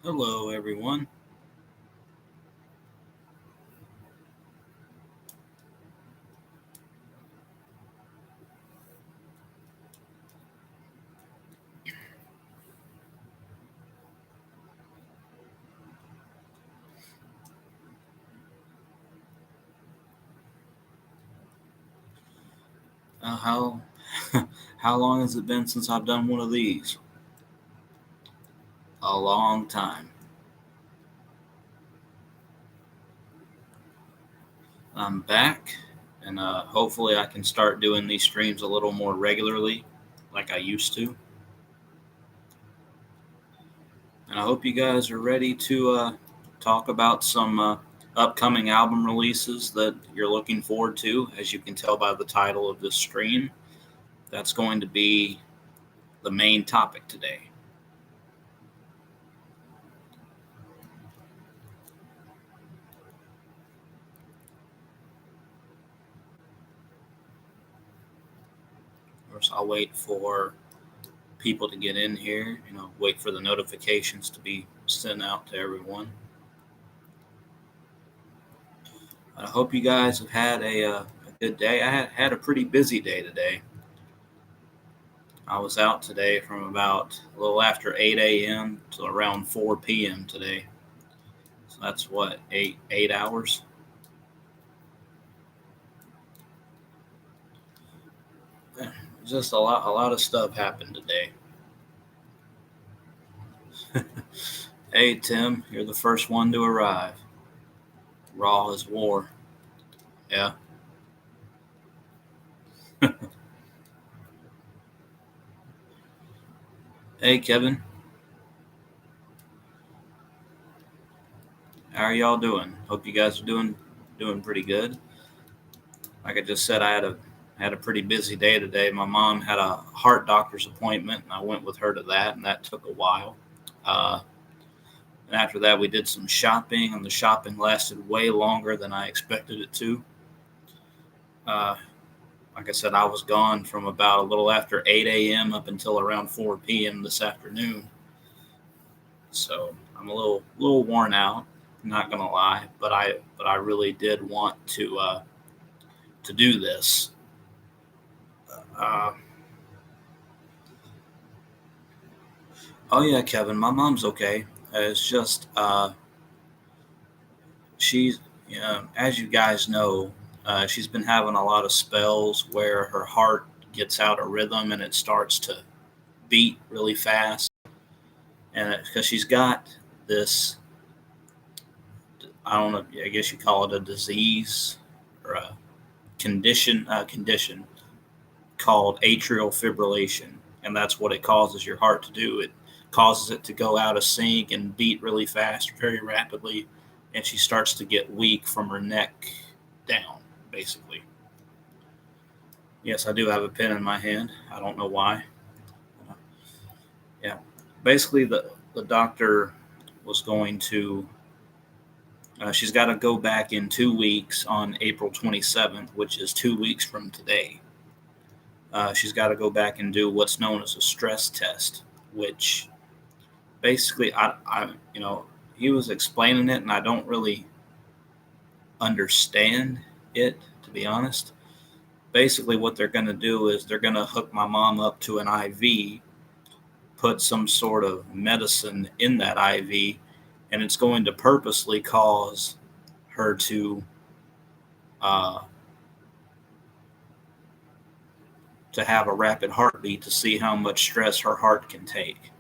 Hello, everyone. How how long has it been since I've done one of these? A long time. I'm back, and hopefully I can start doing these streams a little more regularly, like I used to. And I hope you guys are ready to talk about some upcoming album releases that you're looking forward to. As you can tell by the title of this stream, that's going to be the main topic today. Of course, I'll wait for people to get in here, wait for the notifications to be sent out to everyone. I hope you guys have had a good day. I had a pretty busy day today. I was out today from about a little after 8 a.m. to around 4 p.m. today. So that's what, eight hours? Just a lot of stuff happened today. Hey, Tim, you're the first one to arrive. Raw as war. Yeah. Hey, Kevin. How are y'all doing? Hope you guys are doing pretty good. Like I just said, I had a pretty busy day today. My mom had a heart doctor's appointment, and I went with her to that, and that took a while. Uh, and after that, we did some shopping, and the shopping lasted way longer than I expected it to. Uh, like I said, I was gone from about a little after 8 a.m. up until around 4 p.m. this afternoon. So I'm a little worn out. Not gonna lie, but I really did want to do this. Uh, oh yeah, Kevin, my mom's okay. It's just she's as you guys know, she's been having a lot of spells where her heart gets out of rhythm and it starts to beat really fast, and because she's got this, I don't know, I guess you call it a disease or a condition called atrial fibrillation, and that's what it causes your heart to do. It causes it to go out of sync and beat really fast, very rapidly, and she starts to get weak from her neck down, basically. Yes, I do have a pen in my hand. I don't know why. Yeah, basically the doctor was going to. She's got to go back in 2 weeks on April 27th, which is 2 weeks from today. She's got to go back and do what's known as a stress test, which basically, he was explaining it, and I don't really understand it, to be honest. Basically, what they're going to do is they're going to hook my mom up to an IV, put some sort of medicine in that IV, and it's going to purposely cause her uh, to have a rapid heartbeat to see how much stress her heart can take.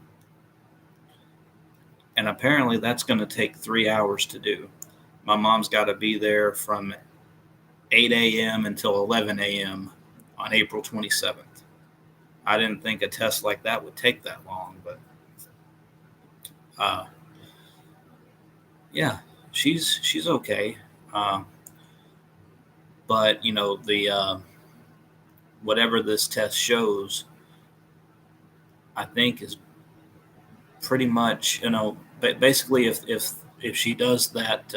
And apparently, that's going to take 3 hours to do. My mom's got to be there from 8 a.m. until 11 a.m. on April 27th. I didn't think a test like that would take that long, but uh, yeah, she's okay. Uh, but the whatever this test shows, I think is pretty much basically if she does that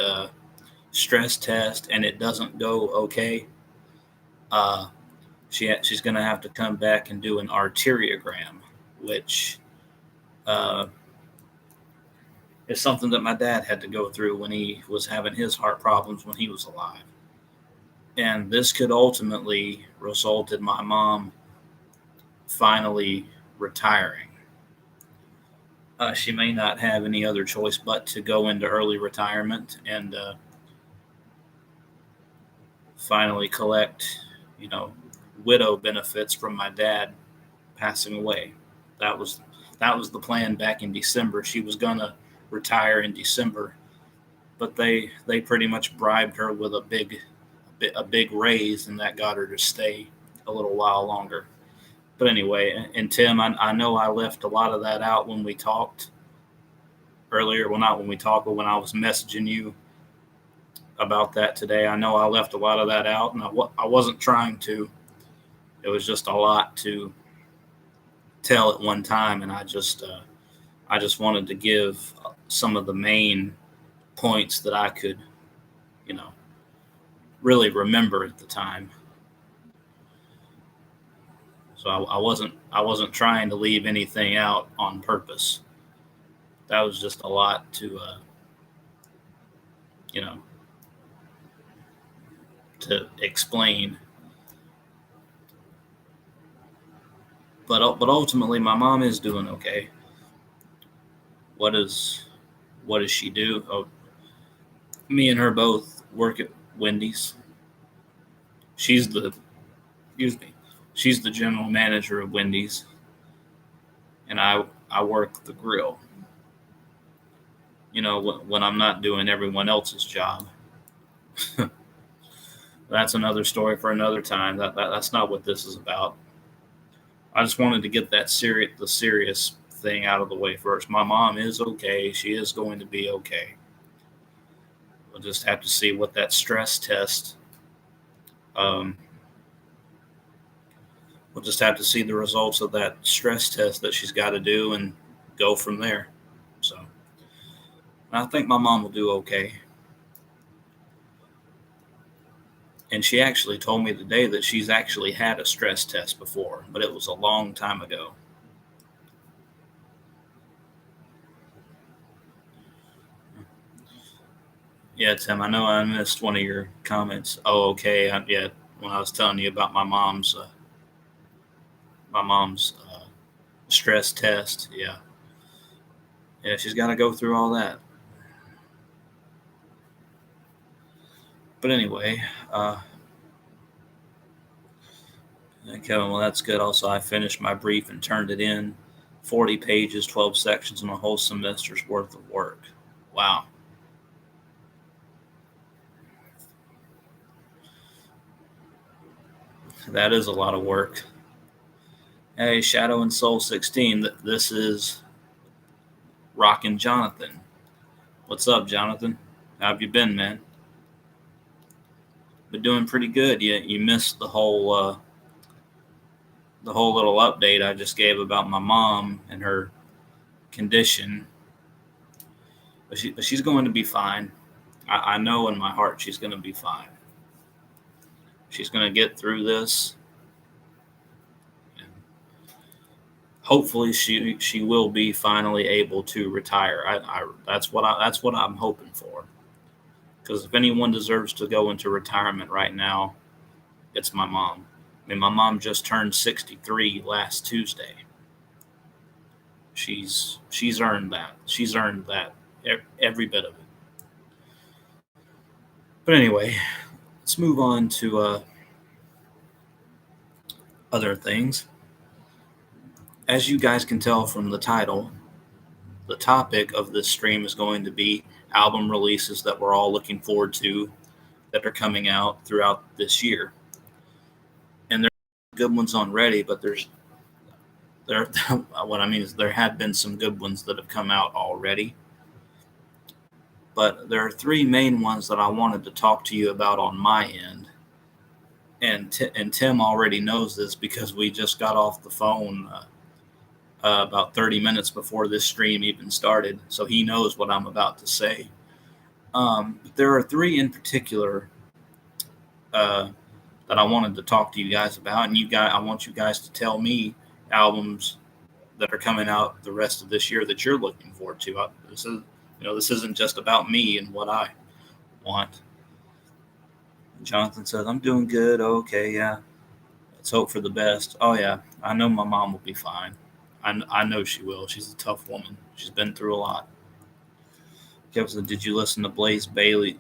stress test and it doesn't go okay, uh, she's going to have to come back and do an arteriogram, which uh, is something that my dad had to go through when he was having his heart problems when he was alive. And this could ultimately result in my mom finally retiring. She may not have any other choice but to go into early retirement and finally collect, widow benefits from my dad passing away. That was the plan back in December. She was gonna retire in December, but they pretty much bribed her with a big raise, and that got her to stay a little while longer. But anyway, and Tim, I know I left a lot of that out when we talked earlier. Well, not when we talked, but when I was messaging you about that today. I know I left a lot of that out, and I wasn't trying to. It was just a lot to tell at one time, and I just wanted to give some of the main points that I could, really remember at the time. So I wasn't trying to leave anything out on purpose. That was just a lot to, to explain. But ultimately, my mom is doing okay. What does she do? Oh, me and her both work at Wendy's. She's the general manager of Wendy's, and I work the grill. When I'm not doing everyone else's job. That's another story for another time. That's not what this is about. I just wanted to get the serious thing out of the way first. My mom is okay. She is going to be okay. We'll just have to see what that stress test. We'll just have to see the results of that stress test that she's got to do and go from there. So I think my mom will do okay. And she actually told me today that she's actually had a stress test before, but it was a long time ago. Yeah, Tim, I know I missed one of your comments. Oh, okay. Yeah, when I was telling you about my mom's stress test. Yeah. Yeah, she's got to go through all that. But anyway, Kevin, well, that's good. Also, I finished my brief and turned it in. 40 pages, 12 sections, and a whole semester's worth of work. Wow. That is a lot of work. Hey, Shadow and Soul 16, this is Rockin' Jonathan. What's up, Jonathan? How have you been, man? Been doing pretty good. You missed the whole little update I just gave about my mom and her condition. But she's going to be fine. I know in my heart she's going to be fine. She's going to get through this. And hopefully she will be finally able to retire. That's what I'm hoping for. Because if anyone deserves to go into retirement right now, it's my mom. I mean, my mom just turned 63 last Tuesday. She's earned that. She's earned that, every bit of it. But anyway, let's move on to other things. As you guys can tell from the title, the topic of this stream is going to be album releases that we're all looking forward to that are coming out throughout this year. And there's good ones already, but what I mean is there have been some good ones that have come out already. But there are three main ones that I wanted to talk to you about on my end. And Tim already knows this because we just got off the phone about 30 minutes before this stream even started. So he knows what I'm about to say. But there are three in particular that I wanted to talk to you guys about. And I want you guys to tell me albums that are coming out the rest of this year that you're looking forward to. This isn't just about me and what I want. Jonathan says, I'm doing good. Okay, yeah. Let's hope for the best. Oh, yeah. I know my mom will be fine. I know she will. She's a tough woman. She's been through a lot. Kevin said, did you listen to Blaze Bailey?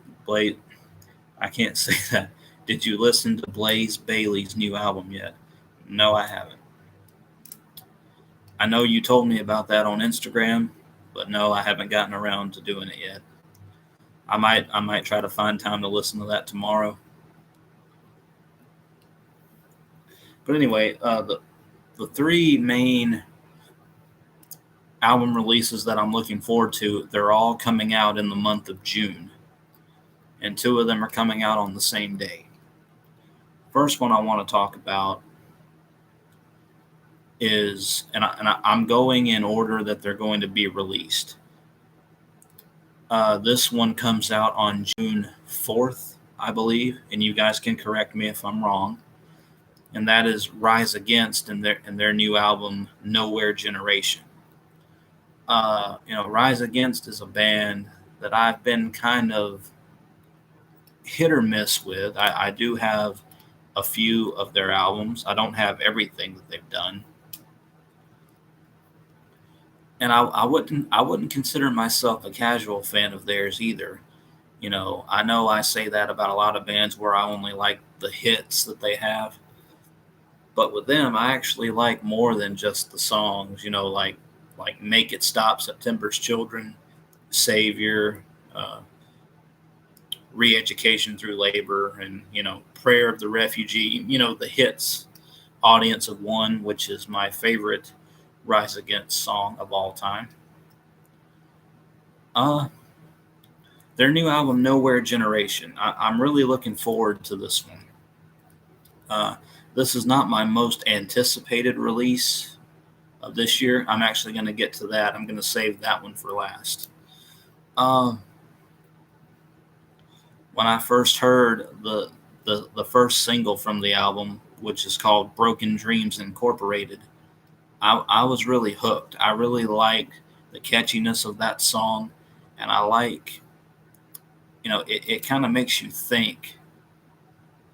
I can't say that. Did you listen to Blaze Bailey's new album yet? No, I haven't. I know you told me about that on Instagram, but no, I haven't gotten around to doing it yet. I might try to find time to listen to that tomorrow. But anyway, the three main album releases that I'm looking forward to, they're all coming out in the month of June. And two of them are coming out on the same day. First one I want to talk about is, I'm going in order that they're going to be released. This one comes out on June 4th, I believe, and you guys can correct me if I'm wrong. And that is Rise Against and their new album, Nowhere Generation. Rise Against is a band that I've been kind of hit or miss with. I do have a few of their albums. I don't have everything that they've done. And I wouldn't consider myself a casual fan of theirs either. I know I say that about a lot of bands where I only like the hits that they have. But with them, I actually like more than just the songs, like Make It Stop, September's Children, Savior, Re-Education Through Labor, and, Prayer of the Refugee, the hits, Audience of One, which is my favorite Rise Against song of all time. Their new album, Nowhere Generation. I'm really looking forward to this one. This is not my most anticipated release of this year. I'm actually going to get to that. I'm going to save that one for last. When I first heard the first single from the album, which is called Broken Dreams Incorporated, I was really hooked. I really like the catchiness of that song, and I like, it kind of makes you think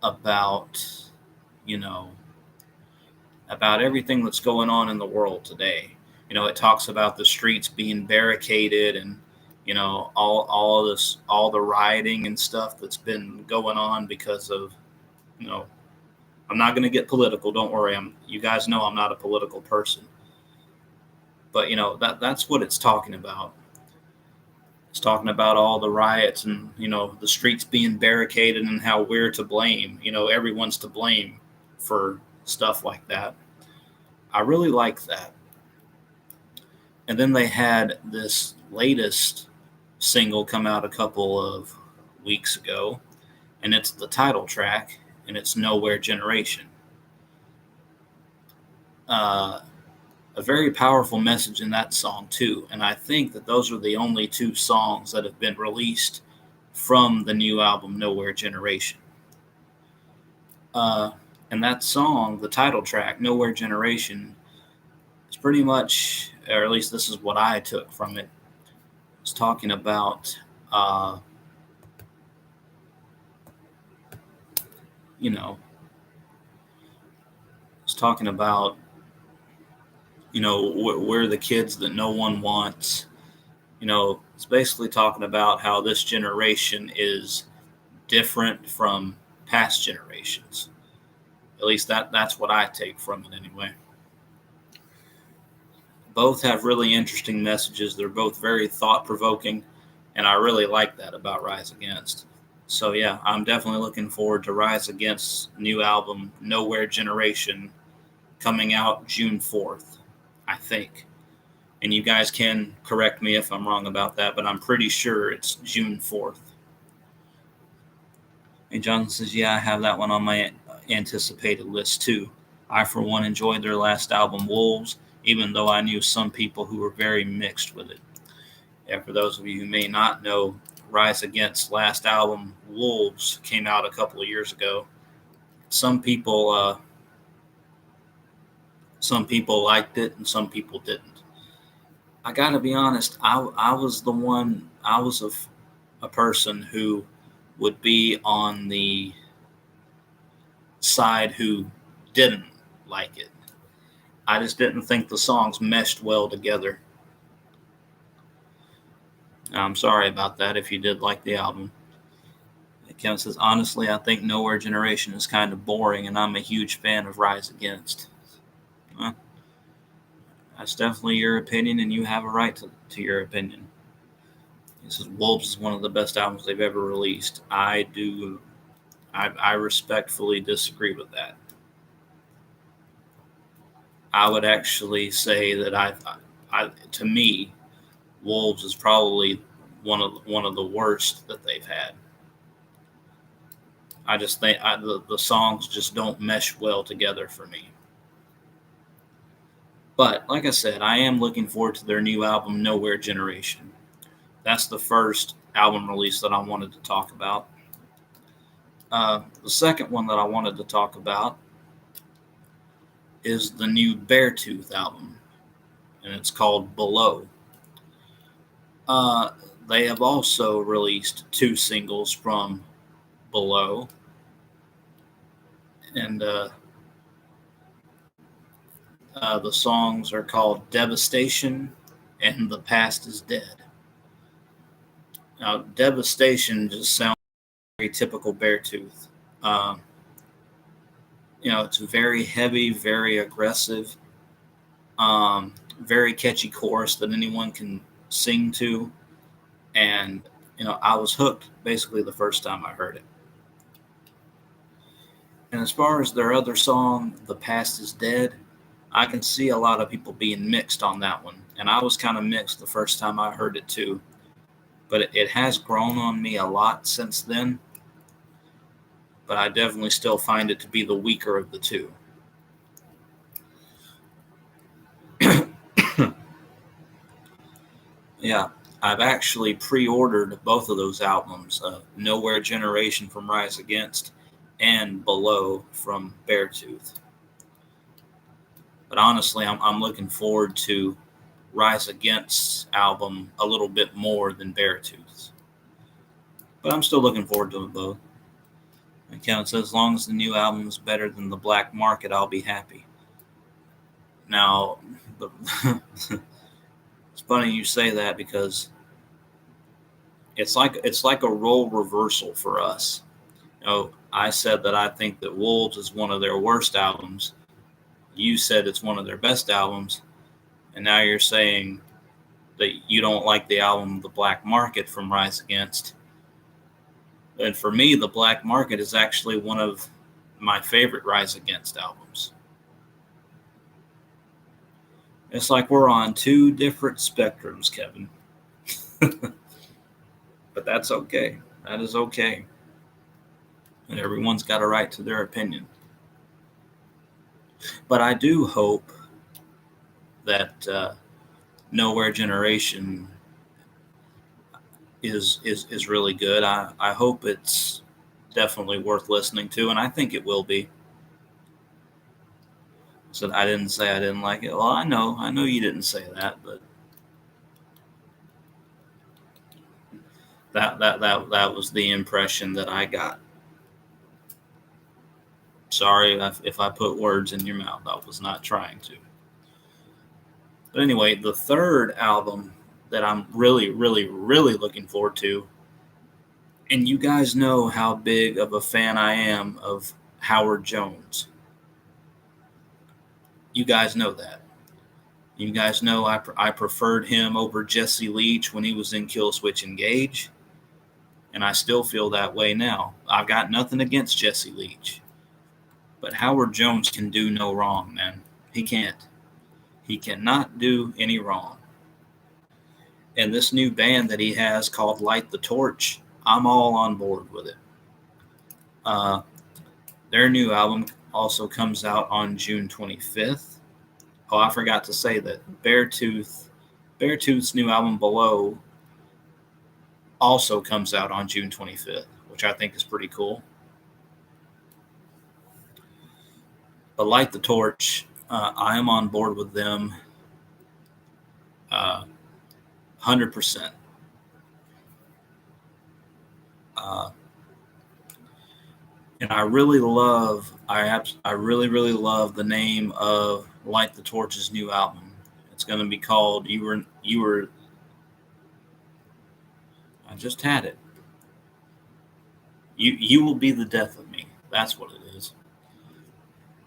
about, about everything that's going on in the world today. It talks about the streets being barricaded and, all this, all the rioting and stuff that's been going on because of, I'm not going to get political. Don't worry. You guys know I'm not a political person, but that's what it's talking about. It's talking about all the riots and, the streets being barricaded and how we're to blame. Everyone's to blame for stuff like that. I really like that. And then they had this latest single come out a couple of weeks ago, and it's the title track, and it's Nowhere Generation. A very powerful message in that song too, and I think that those are the only two songs that have been released from the new album Nowhere Generation. And that song, the title track, Nowhere Generation, is pretty much, or at least this is what I took from it. It's talking about, it's talking about, we're the kids that no one wants. It's basically talking about how this generation is different from past generations. At least that's what I take from it anyway. Both have really interesting messages. They're both very thought-provoking, and I really like that about Rise Against. So yeah, I'm definitely looking forward to Rise Against's new album, Nowhere Generation, coming out June 4th, I think. And you guys can correct me if I'm wrong about that, but I'm pretty sure it's June 4th. And Jonathan says, yeah, I have that one on my anticipated list too. I, for one, enjoyed their last album, Wolves, even though I knew some people who were very mixed with it. Yeah, for those of you who may not know, Rise Against's last album, Wolves, came out a couple of years ago. Some people liked it and some people didn't. I gotta be honest. I was the one. I was a person who would be on the side who didn't like it. I just didn't think the songs meshed well together. I'm sorry about that if you did like the album. Kevin says, honestly, I think Nowhere Generation is kind of boring, and I'm a huge fan of Rise Against. Well, that's definitely your opinion, and you have a right to your opinion. He says, Wolves is one of the best albums they've ever released. I respectfully disagree with that. I would actually say that to me, Wolves is probably one of the worst that they've had. I just think the songs just don't mesh well together for me. But like I said, I am looking forward to their new album, Nowhere Generation. That's the first album release that I wanted to talk about. The second one that I wanted to talk about is the new Beartooth album, and it's called Below. They have also released 2 singles from Below, and the songs are called Devastation and The Past is Dead. Now, Devastation just sounds very typical Beartooth. Uh, it's very heavy, very aggressive, very catchy chorus that anyone can sing to. And, I was hooked basically the first time I heard it. And as far as their other song, The Past is Dead, I can see a lot of people being mixed on that one. And I was kind of mixed the first time I heard it too. But it has grown on me a lot since then. But I definitely still find it to be the weaker of the two. Yeah, I've actually pre-ordered both of those albums, Nowhere Generation from Rise Against and Below from Beartooth. But honestly, I'm looking forward to Rise Against's album a little bit more than Beartooth's. But I'm still looking forward to them both. And Kevin says, as long as the new album is better than the Black Market, I'll be happy. Now, it's funny you say that because it's like a role reversal for us. I said that I think that Wolves is one of their worst albums. You said it's one of their best albums, and now you're saying that you don't like the album The Black Market from Rise Against. And for me, The Black Market is actually one of my favorite Rise Against albums. It's like we're on 2 different spectrums, Kevin. But that's okay. That is okay. And everyone's got a right to their opinion. But I do hope that Nowhere Generation is really good. I hope it's definitely worth listening to, and I think it will be. So I didn't say I didn't like it. Well, I know you didn't say that, but that was the impression that I got. Sorry if I put words in your mouth. I was not trying to. But anyway, the third album that I'm really, really, really looking forward to, and you guys know how big of a fan I am of Howard Jones. You guys know that. You guys know I preferred him over Jesse Leach when he was in Killswitch Engage, and I still feel that way now. I've got nothing against Jesse Leach, but Howard Jones can do no wrong, man. He can't. He cannot do any wrong. And this new band that he has called Light the Torch, I'm all on board with it. Their new album also comes out on June 25th. Oh, I forgot to say that Beartooth's new album Below also comes out on June 25th, which I think is pretty cool. But Light the Torch, I am on board with them. 100%. And I really really love the name of Light the Torch's new album. It's going to be called You Were. I just had it. You Will Be the Death of Me. That's what it is.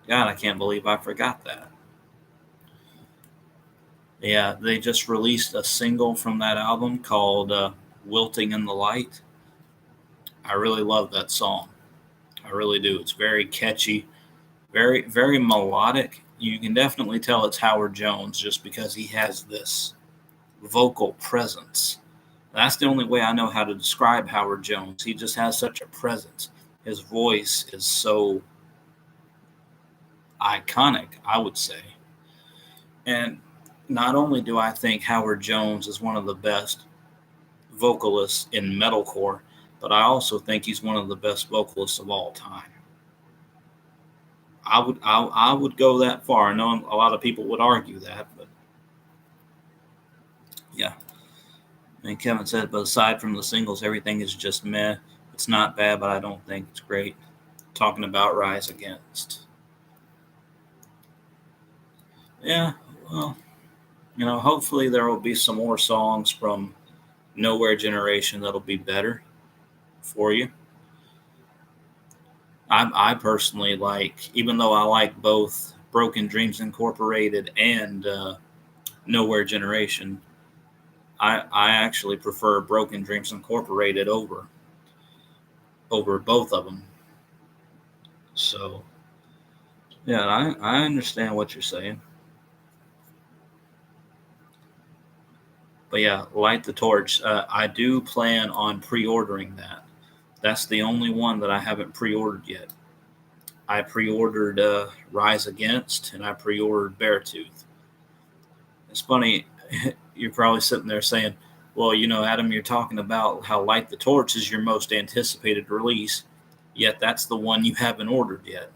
God, I can't believe I forgot that. Yeah, they just released a single from that album called Wilting in the Light. I really love that song. I really do. It's very catchy, very melodic. You can definitely tell it's Howard Jones just because he has this vocal presence. That's the only way I know how to describe Howard Jones. He just has such a presence. His voice is so iconic, I would say. And not only do I think Howard Jones is one of the best vocalists in metalcore, but I also think he's one of the best vocalists of all time. I would go that far. I know a lot of people would argue that, but yeah. And Kevin said, but aside from the singles, everything is just meh. It's not bad, but I don't think it's great. Talking about Rise Against. Yeah, well, hopefully there will be some more songs from Nowhere Generation that'll be better for you. I personally like, even though I like both Broken Dreams Incorporated and Nowhere Generation, I actually prefer Broken Dreams Incorporated over both of them. So, yeah, I understand what you're saying. But yeah, Light the Torch. I do plan on pre-ordering that. That's the only one that I haven't pre-ordered yet. I pre-ordered Rise Against, and I pre-ordered Beartooth. It's funny, you're probably sitting there saying, well, Adam, you're talking about how Light the Torch is your most anticipated release, yet that's the one you haven't ordered yet.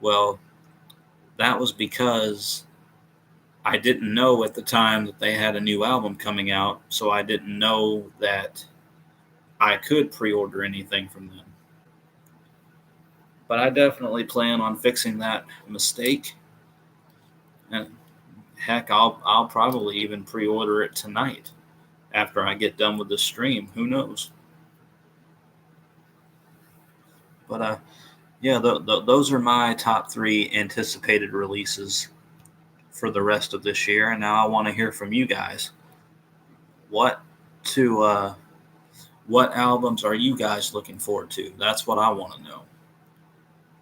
Well, that was because I didn't know at the time that they had a new album coming out, so I didn't know that I could pre-order anything from them. But I definitely plan on fixing that mistake. And heck, I'll probably even pre-order it tonight after I get done with the stream. Who knows? But yeah, those are my top 3 anticipated releases for the rest of this year. And now I want to hear from you guys. What albums are you guys looking forward to? That's what I want to know.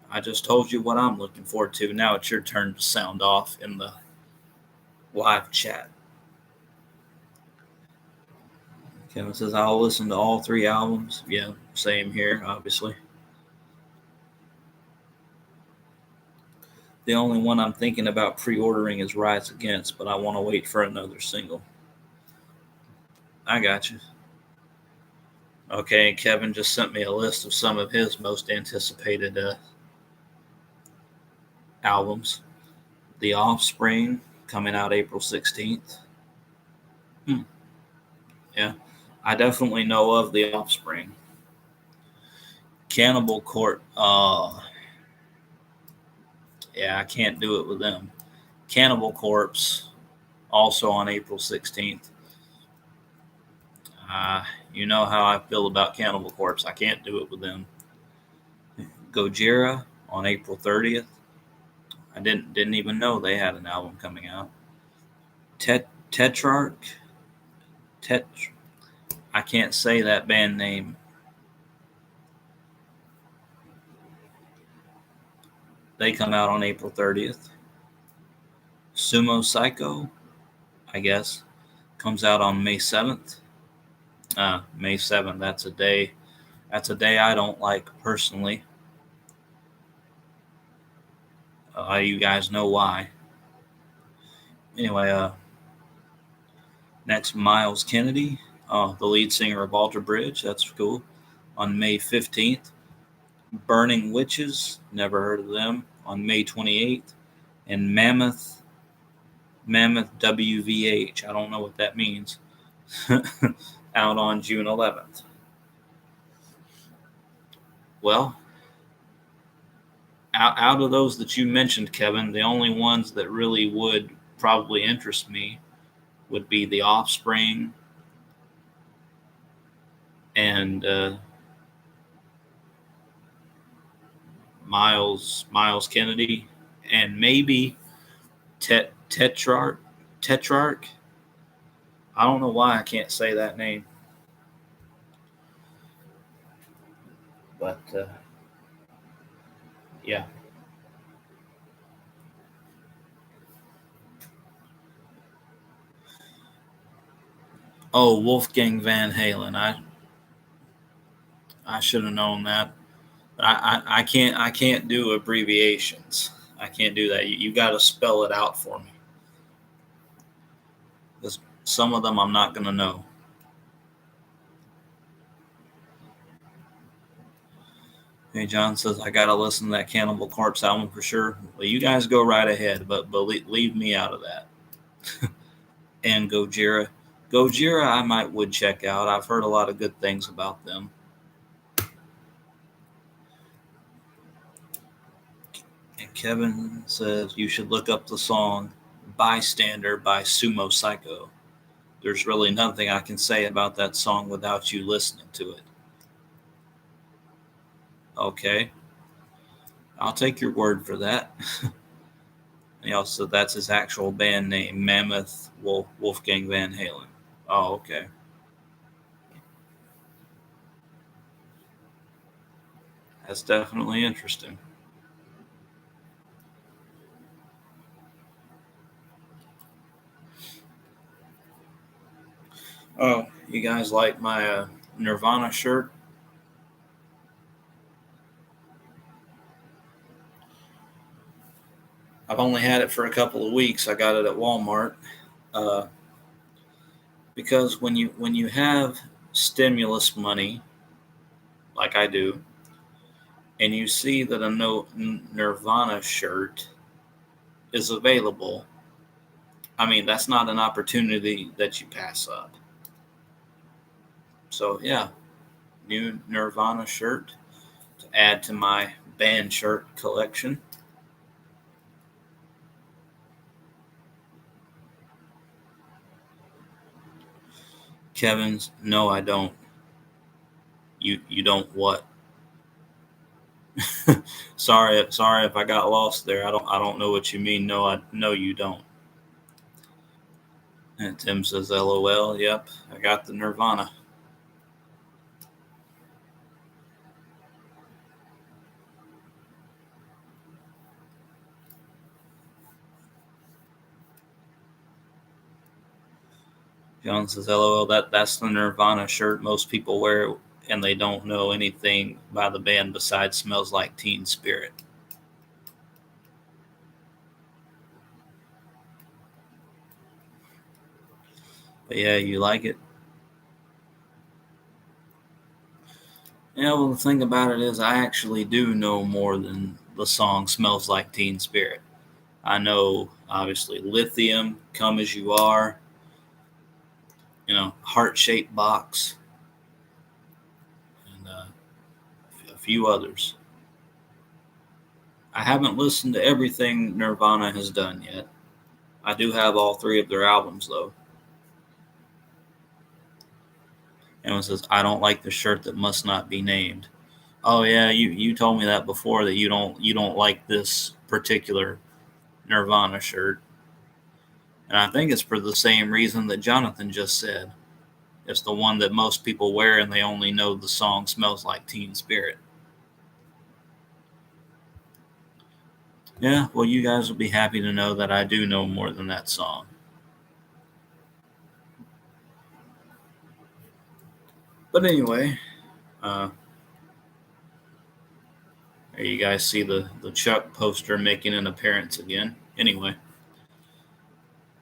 I just told you what I'm looking forward to. Now it's your turn to sound off in the live chat. Kevin says, I'll listen to all 3 albums. Yeah, same here, obviously. The only one I'm thinking about pre-ordering is Rise Against, but I want to wait for another single. I got you. Okay, Kevin just sent me a list of some of his most anticipated albums. The Offspring, coming out April 16th. Yeah, I definitely know of The Offspring. Cannibal Corpse. Yeah, I can't do it with them. Cannibal Corpse, also on April 16th. You know how I feel about Cannibal Corpse. I can't do it with them. Gojira on April 30th. I didn't even know they had an album coming out. Tetrarch. I can't say that band name. They come out on April 30th. Sumo Psycho, I guess, comes out on May 7th. May 7th. That's a day I don't like personally. You guys know why. Anyway, next, Miles Kennedy, the lead singer of Alter Bridge. That's cool. On May 15th. Burning Witches, never heard of them, on May 28th. And Mammoth WVH, I don't know what that means, out on June 11th. Well, out of those that you mentioned, Kevin, the only ones that really would probably interest me would be The Offspring and Miles Kennedy, and maybe Tetrarch. I don't know why I can't say that name, but yeah. Oh, Wolfgang Van Halen. I should have known that. But I can't do abbreviations. I can't do that. You got to spell it out for me. Because some of them I'm not going to know. Hey, John says, I got to listen to that Cannibal Corpse album for sure. Well, you guys go right ahead, but leave me out of that. And Gojira. Gojira, I would check out. I've heard a lot of good things about them. And Kevin says, you should look up the song Bystander by Sumo Psycho. There's really nothing I can say about that song without you listening to it. Okay. I'll take your word for that. He also, that's his actual band name, Mammoth Wolfgang Van Halen. Oh, okay. That's definitely interesting. Oh, you guys like my Nirvana shirt? I've only had it for a couple of weeks. I got it at Walmart. Uh, because when you have stimulus money, like I do, and you see that a no Nirvana shirt is available, I mean, that's not an opportunity that you pass up. So yeah, new Nirvana shirt to add to my band shirt collection. Kevin's, no, I don't. You don't what? sorry if I got lost there. I don't know what you mean. No, you don't. And Tim says, LOL. Yep, I got the Nirvana. John says, LOL. That's the Nirvana shirt most people wear, and they don't know anything by the band besides "Smells Like Teen Spirit." But yeah, you like it. Yeah, well, the thing about it is, I actually do know more than the song "Smells Like Teen Spirit." I know, obviously, Lithium, Come As You Are, Heart Shaped Box, and a few others. I haven't listened to everything Nirvana has done yet. I do have all three of their albums, though. And it says, I don't like the shirt that must not be named. Oh yeah, you told me that before, that you don't like this particular Nirvana shirt. And I think it's for the same reason that Jonathan just said. It's the one that most people wear and they only know the song Smells Like Teen Spirit. Yeah, well, you guys will be happy to know that I do know more than that song. But anyway, there you guys see the Chuck poster making an appearance again. Anyway,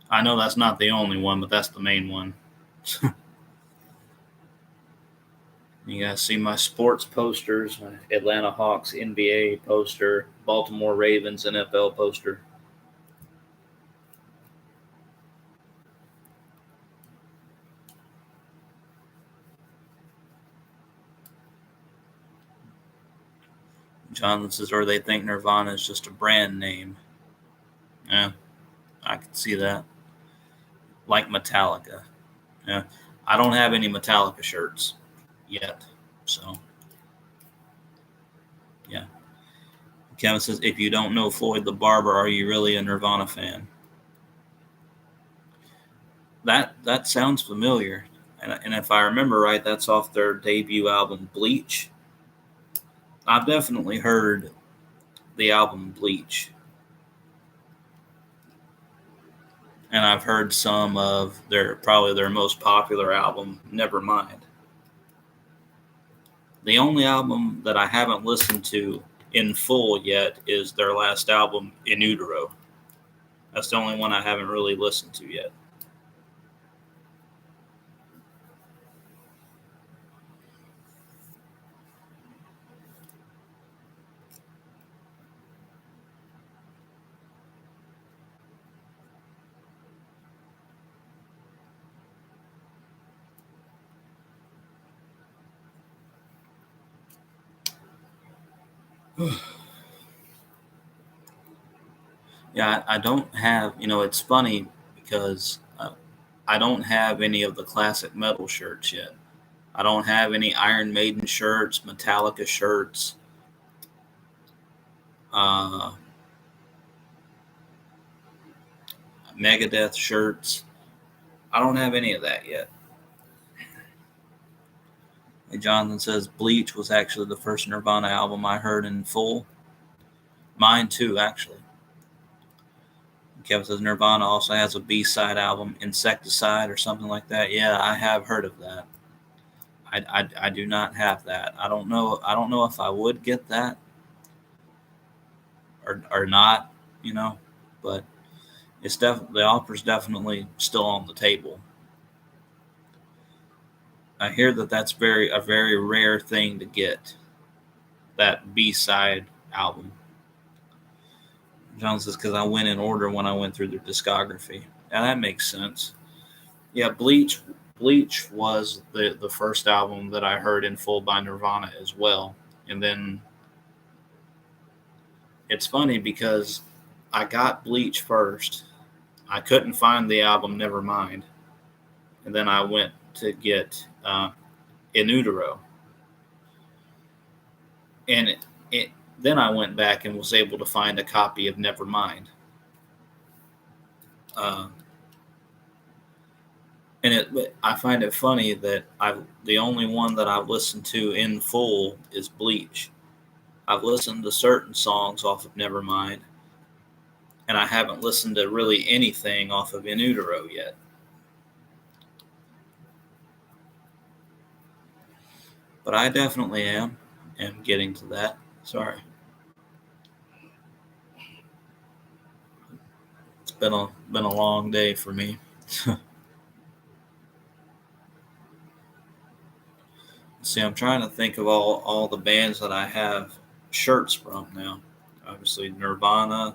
I know that's not the only one, but that's the main one. You guys see my sports posters, my Atlanta Hawks NBA poster, Baltimore Ravens NFL poster. Jonathan says, or they think Nirvana is just a brand name. Yeah, I can see that. Like Metallica. Yeah, I don't have any Metallica shirts yet, so yeah. Kevin says, if you don't know Floyd the Barber, are you really a Nirvana fan? That sounds familiar, and if I remember right, that's off their debut album Bleach. I've definitely heard the album Bleach, and I've heard some of probably their most popular album, Nevermind. The only album that I haven't listened to in full yet is their last album, In Utero. That's the only one I haven't really listened to yet. Yeah, I don't have, it's funny because I don't have any of the classic metal shirts yet. I don't have any Iron Maiden shirts, Metallica shirts, uh, Megadeth shirts. I don't have any of that yet. Jonathan says Bleach was actually the first Nirvana album I heard in full. Mine too, actually. Kevin says Nirvana also has a B-side album, Insecticide or something like that. Yeah, I have heard of that. I do not have that. I don't know if I would get that or not, but the offer's definitely still on the table. I hear that that's a very rare thing to get, that B-side album. John says, because I went in order when I went through their discography. Yeah, that makes sense. Yeah, Bleach was the first album that I heard in full by Nirvana as well. And then it's funny because I got Bleach first. I couldn't find the album Nevermind. And then I went to get In Utero. And then I went back and was able to find a copy of Nevermind. I find it funny that the only one that I've listened to in full is Bleach. I've listened to certain songs off of Nevermind, and I haven't listened to really anything off of In Utero yet. But I definitely am getting to that. Sorry. It's been a long day for me. See, I'm trying to think of all the bands that I have shirts from now. Obviously, Nirvana,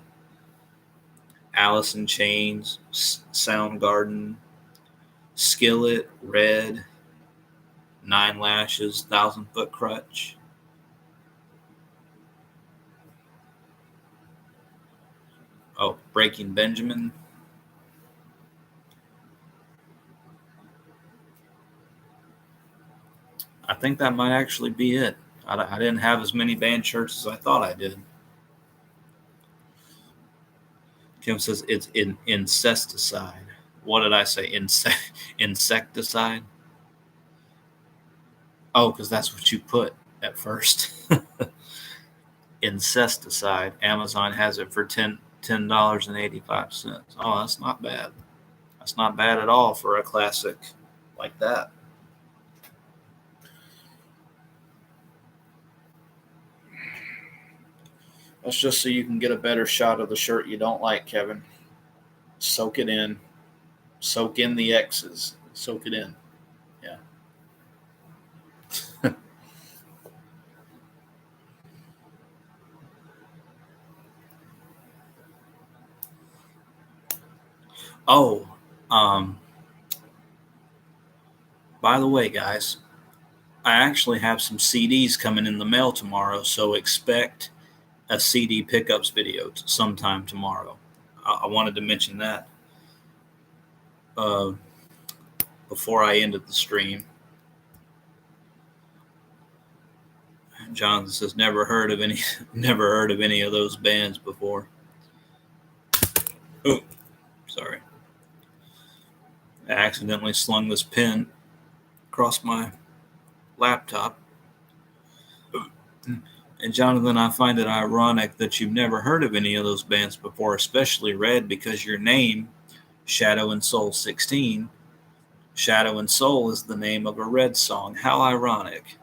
Alice in Chains, Soundgarden, Skillet, Red, Nine Lashes, 1,000 Foot Crutch. Oh, Breaking Benjamin. I think that might actually be it. I didn't have as many band shirts as I thought I did. Kim says it's incesticide. What did I say? Insecticide? Oh, because that's what you put at first. Incesticide. Amazon has it for $10.85. Oh, that's not bad. That's not bad at all for a classic like that. That's just so you can get a better shot of the shirt you don't like, Kevin. Soak it in. Soak in the X's. Soak it in. Yeah. Oh, by the way, guys, I actually have some CDs coming in the mail tomorrow, so expect a CD pickups video sometime tomorrow. I wanted to mention that uh, before I ended the stream. Jonathan says never heard of any never heard of any of those bands before. Oh, sorry. I accidentally slung this pen across my laptop. And Jonathan, I find it ironic that you've never heard of any of those bands before, especially Red, because your name, Shadow and Soul 16, Shadow and Soul is the name of a Red song. How ironic.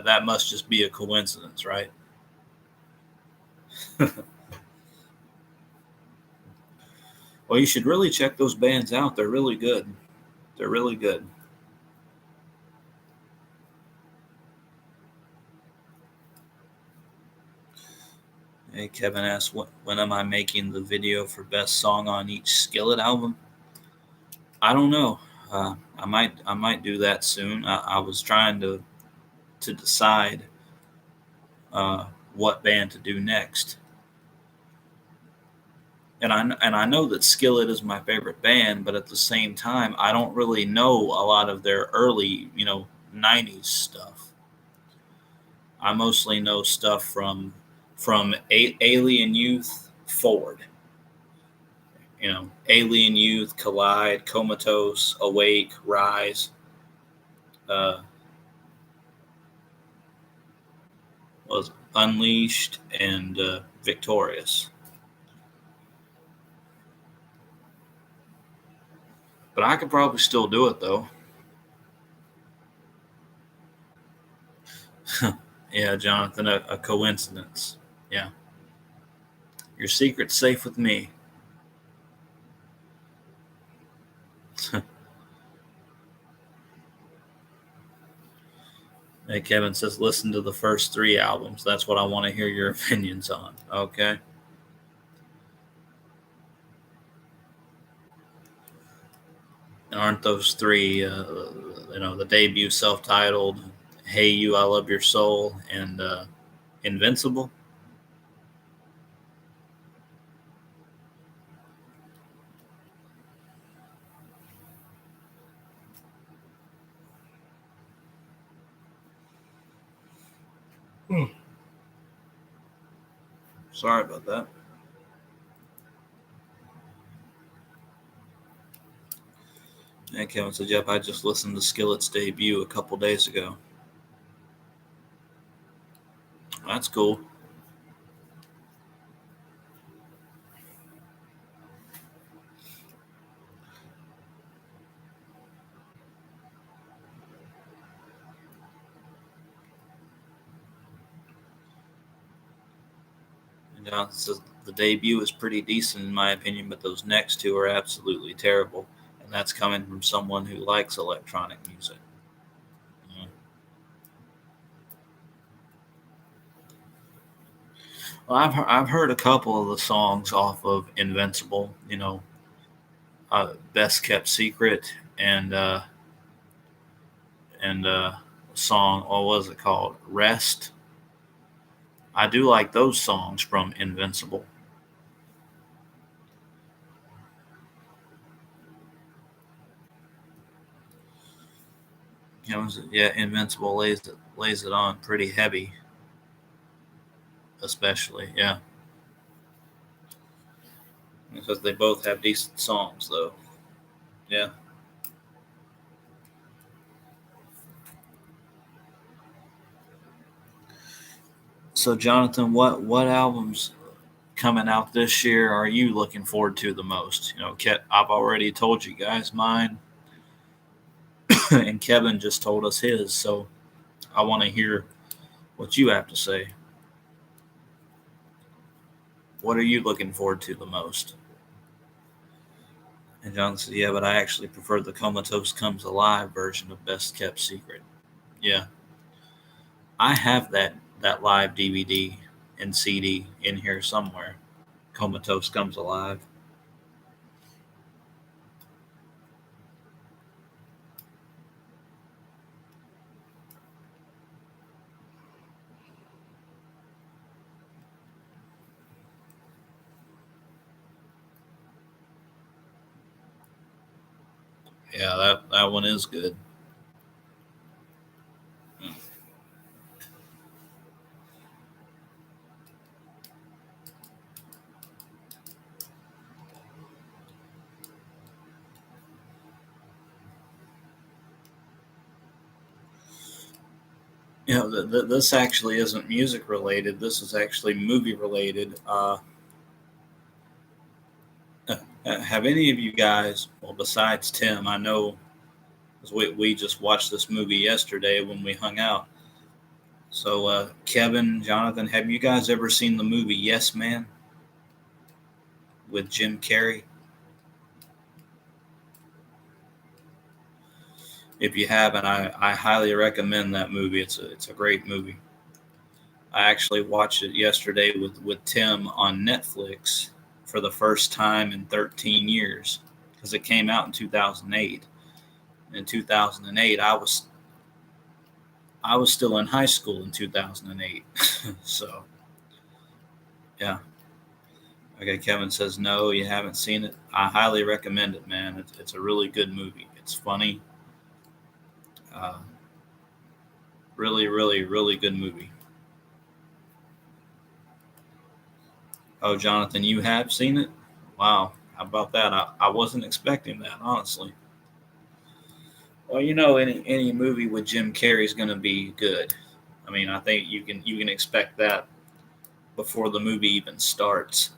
That must just be a coincidence, right? Well, you should really check those bands out. They're really good. They're really good. Hey, Kevin asks, when am I making the video for best song on each Skillet album? I don't know. I might do that soon. I was trying to decide what band to do next, and I know that Skillet is my favorite band, but at the same time, I don't really know a lot of their early, 90s stuff. I mostly know stuff from Alien Youth forward. Alien Youth, Collide, Comatose, Awake, Rise. Was Unleashed and Victorious. But I could probably still do it though. Yeah, Jonathan, a coincidence. Yeah. Your secret's safe with me. Hey, Kevin says, listen to the first 3 albums. That's what I want to hear your opinions on. Okay. Aren't those 3, the debut self-titled, Hey You, I Love Your Soul, and Invincible? Sorry about that. And Kevin said, yep, I just listened to Skillet's debut a couple days ago. That's cool. And Jonathan says, the debut is pretty decent in my opinion, but those next 2 are absolutely terrible. And that's coming from someone who likes electronic music. Yeah. Well, I've heard a couple of the songs off of Invincible, Best Kept Secret and a song, what was it called? Rest. I do like those songs from Invincible. Yeah, Invincible lays it on pretty heavy, especially, yeah. Because they both have decent songs, though. Yeah. So, Jonathan, what albums coming out this year are you looking forward to the most? I've already told you guys mine, and Kevin just told us his. So, I want to hear what you have to say. What are you looking forward to the most? And John said, yeah, but I actually prefer the Comatose Comes Alive version of Best Kept Secret. Yeah. I have that live DVD and CD in here somewhere. Comatose Comes Alive. Yeah, that one is good. This actually isn't music related. This is actually movie related. Have any of you guys, well, besides Tim, I know 'cause we just watched this movie yesterday when we hung out. So, Kevin, Jonathan, have you guys ever seen the movie Yes Man with Jim Carrey? If you haven't, I highly recommend that movie. It's a great movie. I actually watched it yesterday with Tim on Netflix for the first time in 13 years because it came out in 2008. In 2008, I was still in high school in 2008. So, yeah. Okay, Kevin says no, you haven't seen it. I highly recommend it, man. It's a really good movie. It's funny. Uh, really, really, really good movie. Oh, Jonathan, you have seen it? Wow. How about that? I wasn't expecting that, honestly. Well, any movie with Jim Carrey is going to be good. I mean, I think you can expect that before the movie even starts.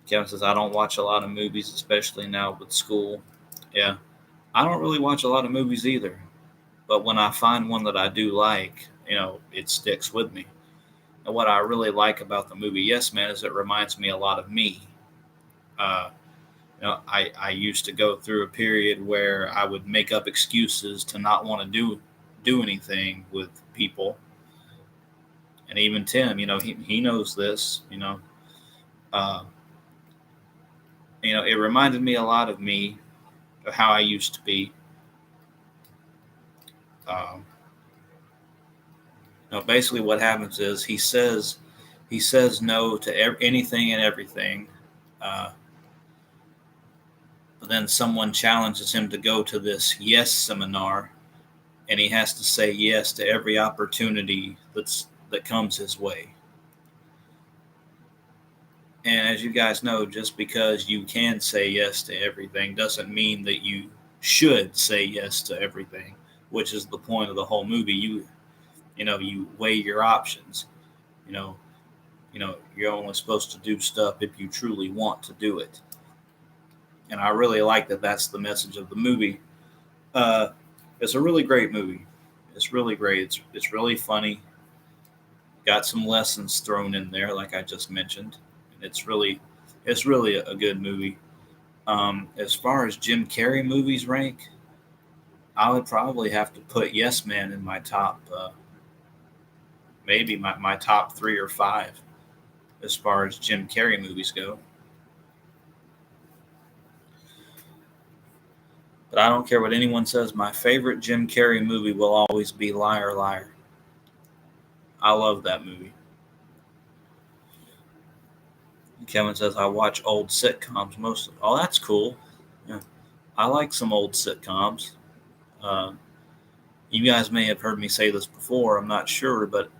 Kevin says I don't watch a lot of movies, especially now with school. Yeah, I don't really watch a lot of movies either. But when I find one that I do like, it sticks with me. And what I really like about the movie Yes Man is it reminds me a lot of me. Uh, I used to go through a period where I would make up excuses to not want to do anything with people. And even Tim, he knows this. Uh, it reminded me a lot of me, of how I used to be. Um, Basically, what happens is he says no to anything and everything. Uh, but then someone challenges him to go to this yes seminar, and he has to say yes to every opportunity that comes his way. And as you guys know, just because you can say yes to everything doesn't mean that you should say yes to everything, which is the point of the whole movie. You weigh your options. You know, you're only supposed to do stuff if you truly want to do it. And I really like that. That's the message of the movie. Uh, it's a really great movie. It's really great. It's really funny. Got some lessons thrown in there, like I just mentioned. It's really a good movie. As far as Jim Carrey movies rank, I would probably have to put Yes Man in my top, maybe my top 3 or 5 as far as Jim Carrey movies go. But I don't care what anyone says. My favorite Jim Carrey movie will always be Liar Liar. I love that movie. Kevin says I watch old sitcoms most. Oh, that's cool. Yeah, I like some old sitcoms. Uh, you guys may have heard me say this before. I'm not sure, but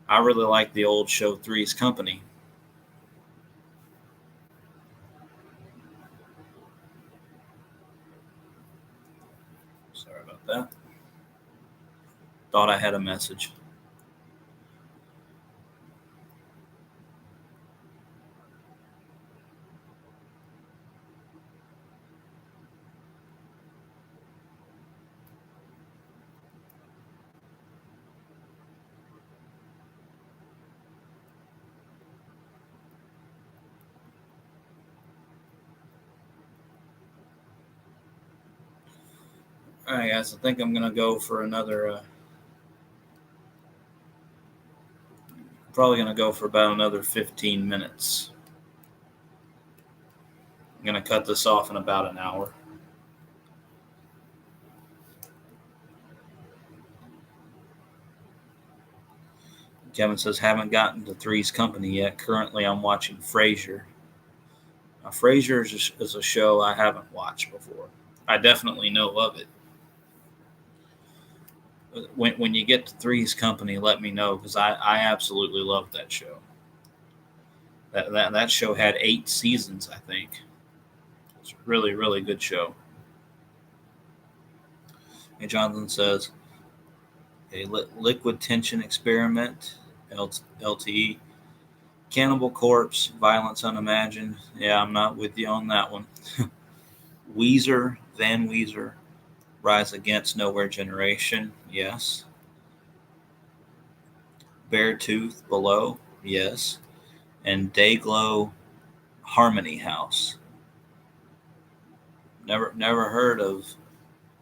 I really like the old show Three's Company. Sorry about that. Thought I had a message. All right, guys. I think I'm gonna go for another. Probably gonna go for about another 15 minutes. I'm gonna cut this off in about an hour. Kevin says haven't gotten to Three's Company yet. Currently, I'm watching Frasier. Frasier is a show I haven't watched before. I definitely know of it. When you get to Three's Company, let me know, because I absolutely loved that show. That show had 8 seasons, I think. It's a really, really good show. Hey, Jonathan says, a liquid tension experiment, LTE, Cannibal Corpse, Violence Unimagined. Yeah, I'm not with you on that one. Weezer, Van Weezer, Rise Against Nowhere Generation. Yes. Beartooth, Below. Yes. And Dayglow, Harmony House. Never heard of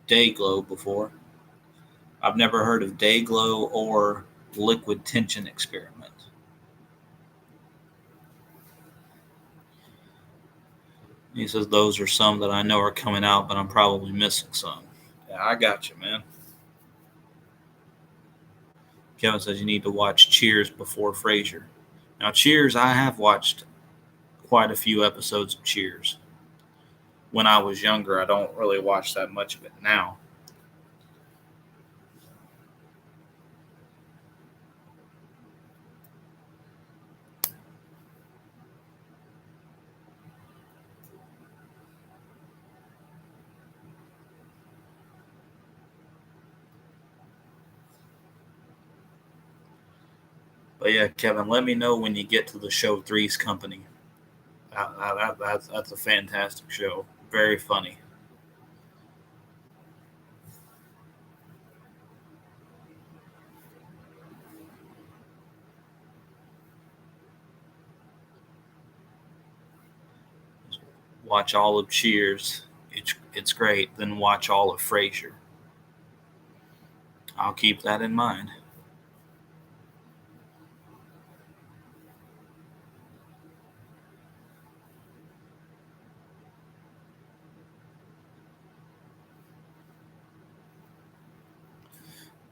Dayglow before. I've never heard of Dayglow or Liquid Tension Experiment. He says those are some that I know are coming out, but I'm probably missing some. Yeah, I got you, man. Kevin says you need to watch Cheers before Frasier. Now, Cheers, I have watched quite a few episodes of Cheers. When I was younger, I don't really watch that much of it now. But yeah, Kevin, let me know when you get to the show Three's Company. That's a fantastic show. Very funny. Watch all of Cheers. It's great. Then watch all of Frasier. I'll keep that in mind.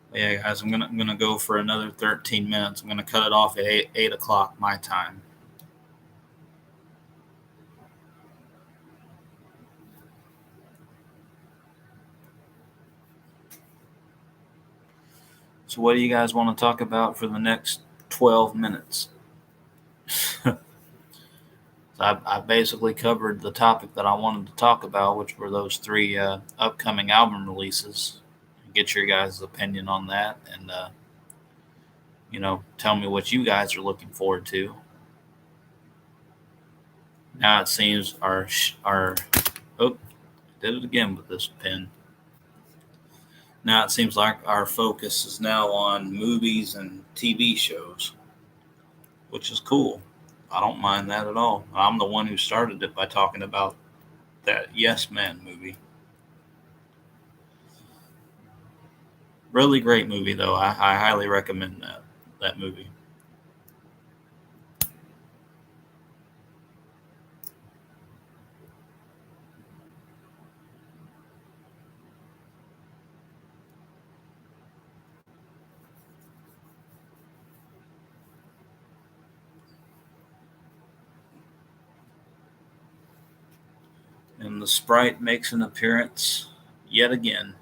But yeah, guys, I'm gonna go for another 13 minutes. I'm gonna cut it off at 8 o'clock my time. So, what do you guys want to talk about for the next 12 minutes? So I basically covered the topic that I wanted to talk about, which were those 3 upcoming album releases. Get your guys' opinion on that, and tell me what you guys are looking forward to. Now it seems our oh, did it again with this pen. Now it seems like our focus is now on movies and TV shows, which is cool. I don't mind that at all. I'm the one who started it by talking about that Yes Man movie. Really great movie, though. I highly recommend that movie. And the Sprite makes an appearance yet again.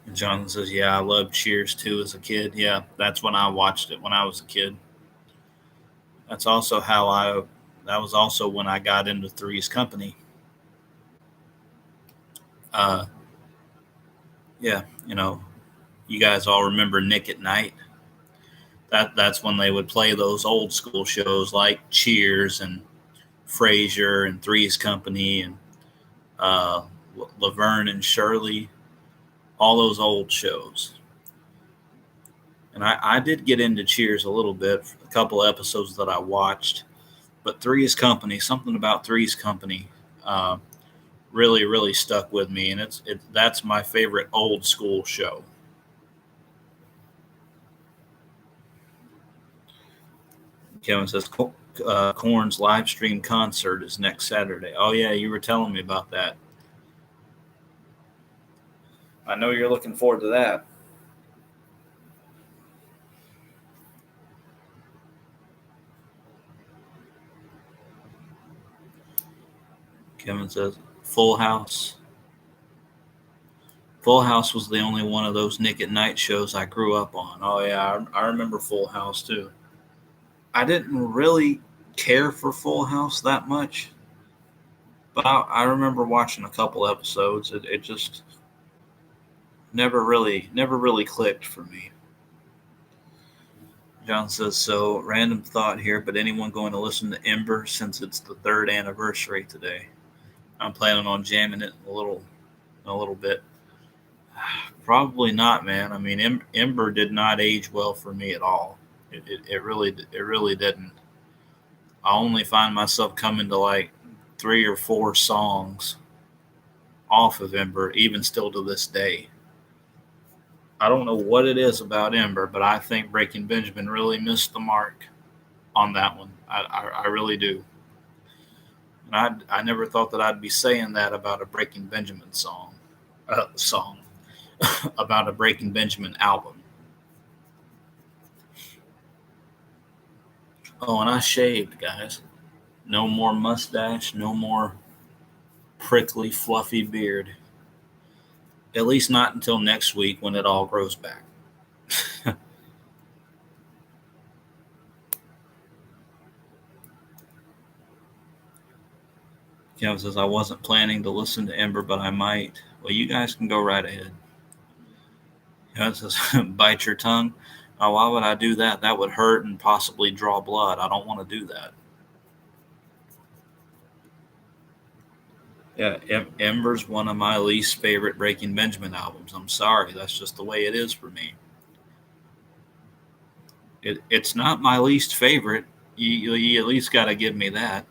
And Jonathan says, "Yeah, I loved Cheers too as a kid. Yeah, that's when I watched it when I was a kid. That's also how I. That was also when I got into Three's Company. Uh, yeah, you guys all remember Nick at Night. That's when they would play those old school shows like Cheers and Frasier and Three's Company and uh, Laverne and Shirley, all those old shows. And I did get into Cheers a little bit, a couple of episodes that I watched. But Three's Company, something about Three's Company, uh, really, really stuck with me, and that's my favorite old school show. Kevin says Korn's live stream concert is next Saturday. Oh yeah, you were telling me about that. I know you're looking forward to that. Kevin says Full House. Full House was the only one of those Nick at Night shows I grew up on. Oh yeah, I remember Full House too. I didn't really care for Full House that much, but I remember watching a couple episodes. It just never really clicked for me. John says, so random thought here, but anyone going to listen to Ember since it's the 3rd anniversary today? I'm planning on jamming it a little bit. Probably not, man. I mean, Ember did not age well for me at all. It really didn't. I only find myself coming to like 3 or 4 songs off of Ember, even still to this day. I don't know what it is about Ember, but I think Breaking Benjamin really missed the mark on that one. I really do. And I never thought that I'd be saying that about a Breaking Benjamin song about a Breaking Benjamin album. Oh, and I shaved, guys. No more mustache, no more prickly, fluffy beard. At least not until next week when it all grows back. Kevin says, I wasn't planning to listen to Ember, but I might. Well, you guys can go right ahead. Kevin says, bite your tongue. Oh, why would I do that? That would hurt and possibly draw blood. I don't want to do that. Yeah, Ember's one of my least favorite Breaking Benjamin albums. I'm sorry, that's just the way it is for me. It's not my least favorite. You at least got to give me that.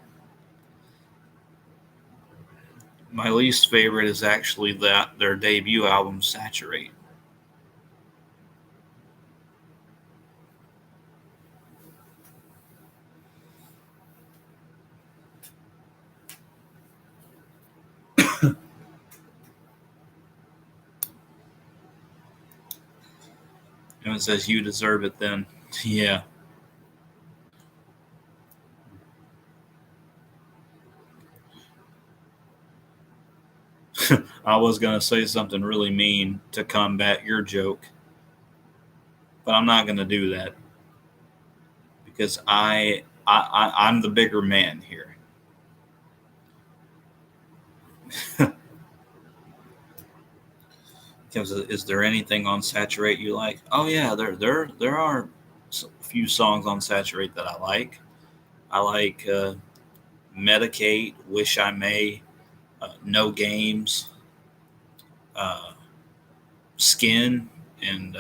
My least favorite is actually their debut album, Saturate. And it says, you deserve it then. Yeah. I was going to say something really mean to combat your joke, but I'm not going to do that because I'm the bigger man here. Is there anything on Saturate you like? Oh yeah, there are a few songs on Saturate that I like. I like Medicate, Wish I May, No Games, Skin, and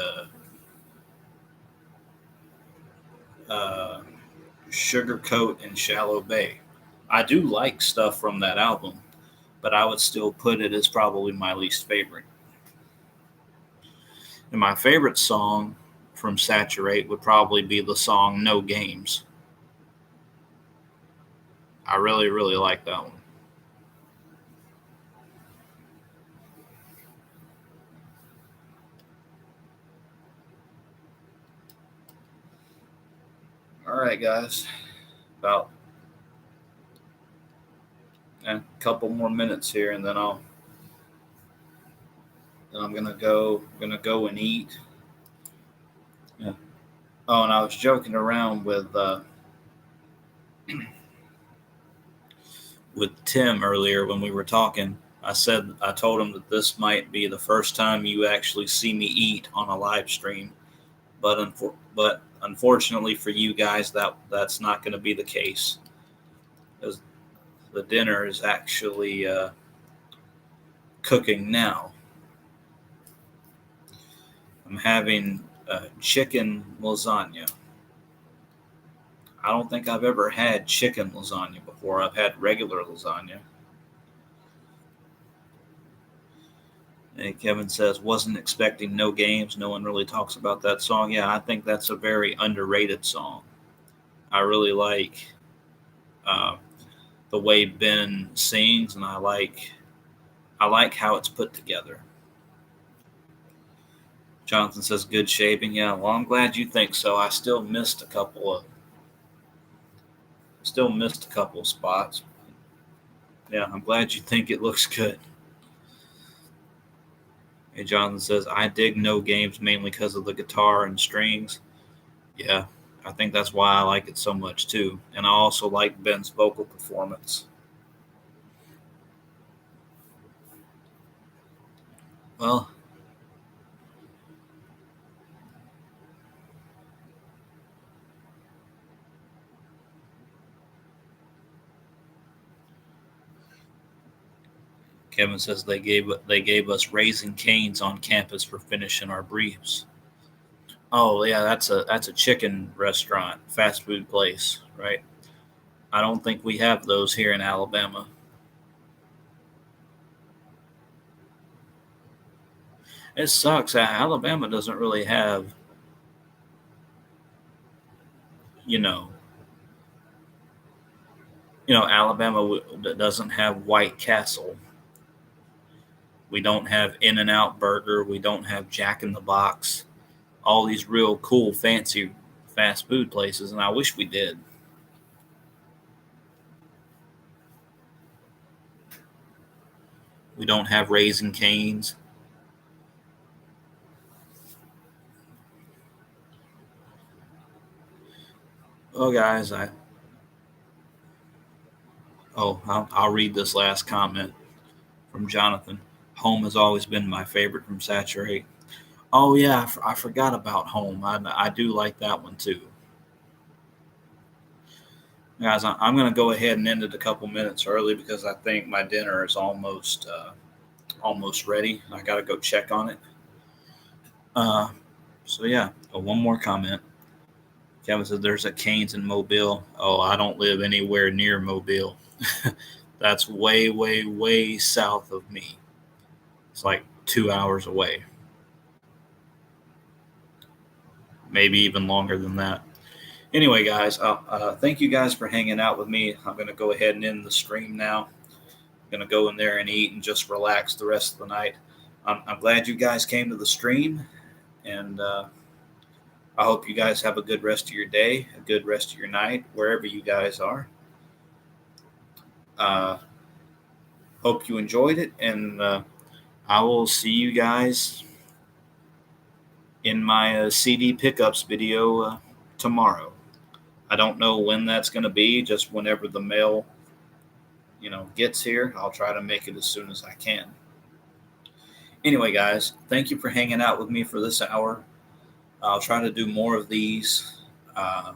Sugarcoat and Shallow Bay. I do like stuff from that album, but I would still put it as probably my least favorite. And my favorite song from Saturate would probably be the song No Games. I really, really like that one. All right, guys. About a couple more minutes here, and then I'm gonna go and eat. Yeah. Oh, and I was joking around with Tim earlier when we were talking. I told him that this might be the first time you actually see me eat on a live stream, but unfortunately for you guys, that's not going to be the case, because the dinner is actually cooking now. I'm having chicken lasagna. I don't think I've ever had chicken lasagna before. I've had regular lasagna. And Kevin says, wasn't expecting No Games. No one really talks about that song. Yeah, I think that's a very underrated song. I really like uh, the way Ben sings, and I like how it's put together. Jonathan says, good shaping. Yeah, well, I'm glad you think so. I still missed a couple of spots. Yeah, I'm glad you think it looks good. Hey, Jonathan says, I dig No Games mainly because of the guitar and strings. Yeah, I think that's why I like it so much too. And I also like Ben's vocal performance. Well, Kevin says they gave us Raising Cane's on campus for finishing our briefs. Oh yeah, that's a chicken restaurant, fast food place, right? I don't think we have those here in Alabama. It sucks. Alabama doesn't really have, you know, Alabama doesn't have White Castle. We don't have In and Out Burger. We don't have Jack in the Box. All these real cool, fancy fast food places, and I wish we did. We don't have Raising Cane's. Oh, guys, I'll read this last comment from Jonathan. Home has always been my favorite from Saturate. Oh yeah, I forgot about Home. I do like that one too. Guys, I'm going to go ahead and end it a couple minutes early because I think my dinner is almost ready. I got to go check on it. Uh, so yeah, one more comment. Kevin says there's a Canes in Mobile. Oh, I don't live anywhere near Mobile. That's way, way, way south of me. It's like 2 hours away, maybe even longer than that. Anyway, guys, thank you guys for hanging out with me. I'm going to go ahead and end the stream now. I'm going to go in there and eat and just relax the rest of the night. I'm glad you guys came to the stream, and I hope you guys have a good rest of your day, a good rest of your night, wherever you guys are. Uh, hope you enjoyed it, and I will see you guys in my CD pickups video tomorrow. I don't know when that's going to be, just whenever the mail, gets here. I'll try to make it as soon as I can. Anyway, guys, thank you for hanging out with me for this hour. I'll try to do more of these uh,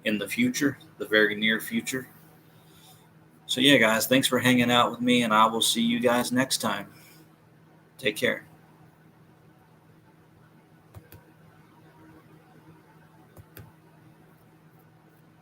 in the future, the very near future. So, yeah, guys, thanks for hanging out with me, and I will see you guys next time. Take care.